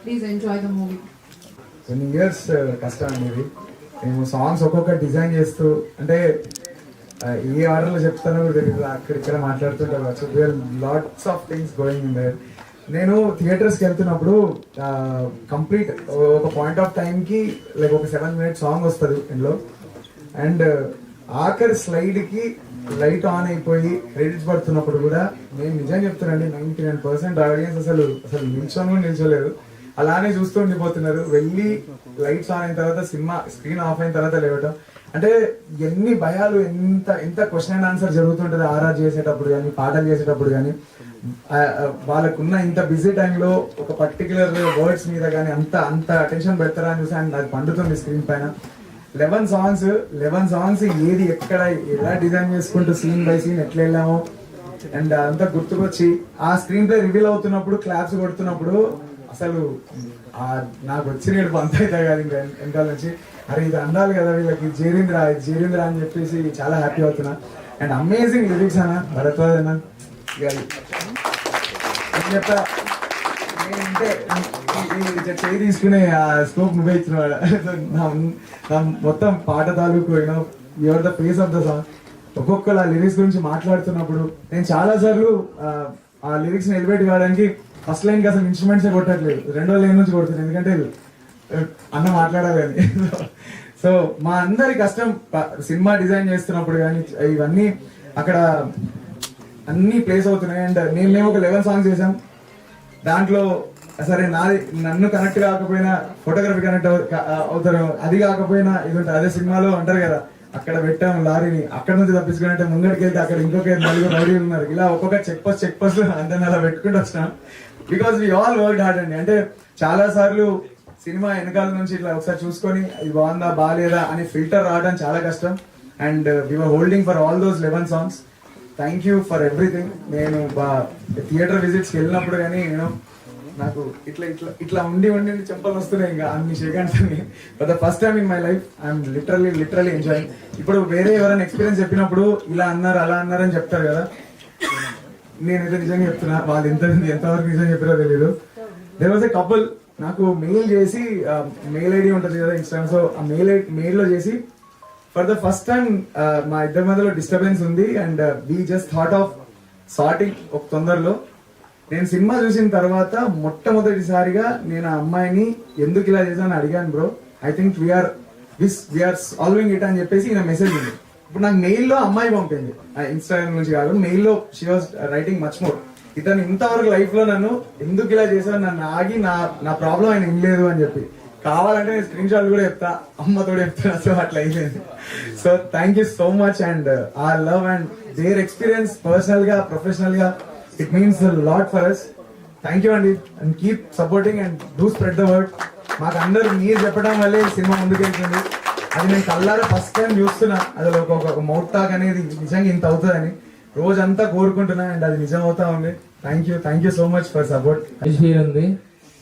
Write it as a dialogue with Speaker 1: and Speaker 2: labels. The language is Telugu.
Speaker 1: Please enjoy the movie.
Speaker 2: కొన్ని ఇయర్స్ కష్టం అనేది మేము సాంగ్స్ ఒక్కొక్క డిజైన్ చేస్తూ అంటే ఏ ఆర్డర్లో చెప్తానో కూడా తెలియదు, అక్కడిక్కడ మాట్లాడుతుంటారు. Lots of things going in there. నేను థియేటర్స్కి వెళ్తున్నప్పుడు కంప్లీట్ ఒక పాయింట్ ఆఫ్ టైంకి లైక్ ఒక 7 minute సాంగ్ వస్తుంది ఇందులో. అండ్ ఆఖరి స్లైడ్కి లైట్ ఆన్ అయిపోయి క్రెడిట్స్ పడుతున్నప్పుడు కూడా నేను నిజంగా చెప్తున్నానండి, 99% ఆడియన్స్ అసలు నిల్చోలేదు, అలానే చూస్తూ ఉండిపోతున్నారు. వెళ్ళి లైట్స్ ఆన్ అయిన తర్వాత సినిమా స్క్రీన్ ఆఫ్ అయిన తర్వాత లేవటం అంటే ఎన్ని భయాలు, ఎంత క్వశ్చన్ అండ్ ఆన్సర్ జరుగుతుంటది ఆర్ఆర్ చేసేటప్పుడు కానీ, పాటలు చేసేటప్పుడు కానీ. వాళ్ళకున్న ఇంత బిజీ టైంలో ఒక పర్టికులర్ వర్డ్స్ మీద కానీ అంత అటెన్షన్ పెడతారా అని చూసి అది పండుతుంది స్క్రీన్ పైన. 11 సాంగ్స్ ఏది ఎక్కడ ఎలా డిజైన్ చేసుకుంటూ సీన్ బై సీన్ ఎట్లా వెళ్ళామో అండ్ అంతా గుర్తుకొచ్చి ఆ స్క్రీన్ ప్లే రివీల్ అవుతున్నప్పుడు క్లాప్స్ కొడుతున్నప్పుడు అసలు నాకు వచ్చిన ఏడుపు అంత అయితే కాదు ఇంకా వెనకాల నుంచి. అరే ఇది అందాలి కదా వీళ్ళకి, చేరింద్ర అని చెప్పేసి చాలా హ్యాపీ అవుతున్నా. అండ్ అమేజింగ్ లిరిక్స్ అన్న భరద్వాజ్ అన్న. చెప్తా నేనంటే చేయి తీసుకునే ఆ స్కోప్ నువ్వే ఇచ్చిన మొత్తం పాట తాలూకు your the face of the song. ఒక్కొక్కరు ఆ లిరిక్స్ గురించి మాట్లాడుతున్నప్పుడు నేను చాలా సార్లు ఆ లిరిక్స్ ని ఎలివేట్ కావడానికి ఫస్ట్ లైన్ కి అసలు ఇన్స్ట్రుమెంట్స్ కొట్టట్లేదు, రెండో లైన్ నుంచి కొడుతున్నాను, ఎందుకంటే అన్న మాట్లాడాలి అని. సో మా అందరి కష్టం సినిమా డిజైన్ చేస్తున్నప్పుడు కానీ ఇవన్నీ అక్కడ అన్ని ప్లేస్ అవుతున్నాయి. అండ్ మేము ఒక 11 songs చేసాం. దాంట్లో సరే నన్ను కనెక్ట్ కాకపోయినా ఫోటోగ్రఫీ కనెక్ట్ అవుతారు, అది కాకపోయినా ఇది ఉంటుంది. అదే సినిమాలో అంటారు కదా, అక్కడ పెట్టాం లారీని, అక్కడ నుంచి తప్పించుకుని ముంగడికి వెళ్తే అక్కడ ఇంకొక 4 రౌడీలు ఉన్నారు. ఇలా ఒక్కొక్క చెక్ పోస్ట్ అంతా అలా పెట్టుకుంటూ వచ్చినాం. Because we all work hard అండి. అంటే చాలా సార్లు సినిమా వెనకాల నుంచి ఇట్లా ఒకసారి చూసుకొని ఇది బాగుందా బాగాలేదా అని ఫిల్టర్ రావడం చాలా కష్టం. And we're holding for all those 11 songs. Thank you for everything. నేను థియేటర్ విజిట్స్కి వెళ్ళినప్పుడు కానీ నాకు ఇట్లా ఉండి చెప్పలు వస్తున్నాయి ఇంకా అన్ని seconds. For the first time in my life I'm literally enjoying. ఇప్పుడు వేరే ఎవరైనా ఎక్స్పీరియన్స్ చెప్పినప్పుడు ఇలా అన్నారు అలా అన్నారు అని చెప్తారు కదా, నేనైతే నిజంగా చెప్తున్నా వాళ్ళు ఎంతవరకు నిజంగా చెప్పారో తెలియదు. దేర్ వాజ్ ఎ కపుల్ నాకు మెయిల్ చేసి, మెయిల్ ఐడి ఉంటుంది కదా ఇన్స్టాగ్రామ్, సో ఆ మెయిల్లో చేసి ఫర్ ద ఫస్ట్ టైం మా ఇద్దరి మధ్యలో డిస్టర్బెన్స్ ఉంది and we just thought of sorting ఒక తొందరలో. నేను సినిమా చూసిన తర్వాత మొట్టమొదటిసారిగా నేను ఆ అమ్మాయిని ఎందుకు ఇలా చేశాను అడిగాను. Bro I think we're solving it అని చెప్పేసి ఈయన మెసేజ్ ఉంది. ఇప్పుడు నాకు మెయిల్లో అమ్మాయి పంపింది, ఇన్స్టాగ్రామ్ నుంచి కాదు, మెయిల్లో she was writing much more. ఇతను ఇంతవరకు లైఫ్ లో నన్ను ఎందుకు ఇలా చేశాను, నన్ను ఆగి నా ప్రాబ్లం ఆయన ఇవ్వలేదు అని చెప్పి. కావాలంటే నేను స్క్రీన్ షాట్ కూడా చెప్తా, అమ్మతో చెప్తాను, సో అట్లా అయిపోయింది. So thank you so much and uh love and their experience personal గా ప్రొఫెషనల్ గా it means lot for us. Thank you అండి and keep supporting and do spread the word. మాకు అందరూ మీరు చెప్పడం వల్లే సినిమా ముందుకెళ్తుంది. అది నేను కళ్ళారా ఫస్ట్ టైం చూస్తున్నా, అది ఒక మౌత్ టాక్ అనేది నిజంగా ఇంత అవుతుందని రోజంతా కోరుకుంటున్నా అండ్ అది నిజం అవుతా ఉంది. Thank you so much for support.
Speaker 3: ఉంది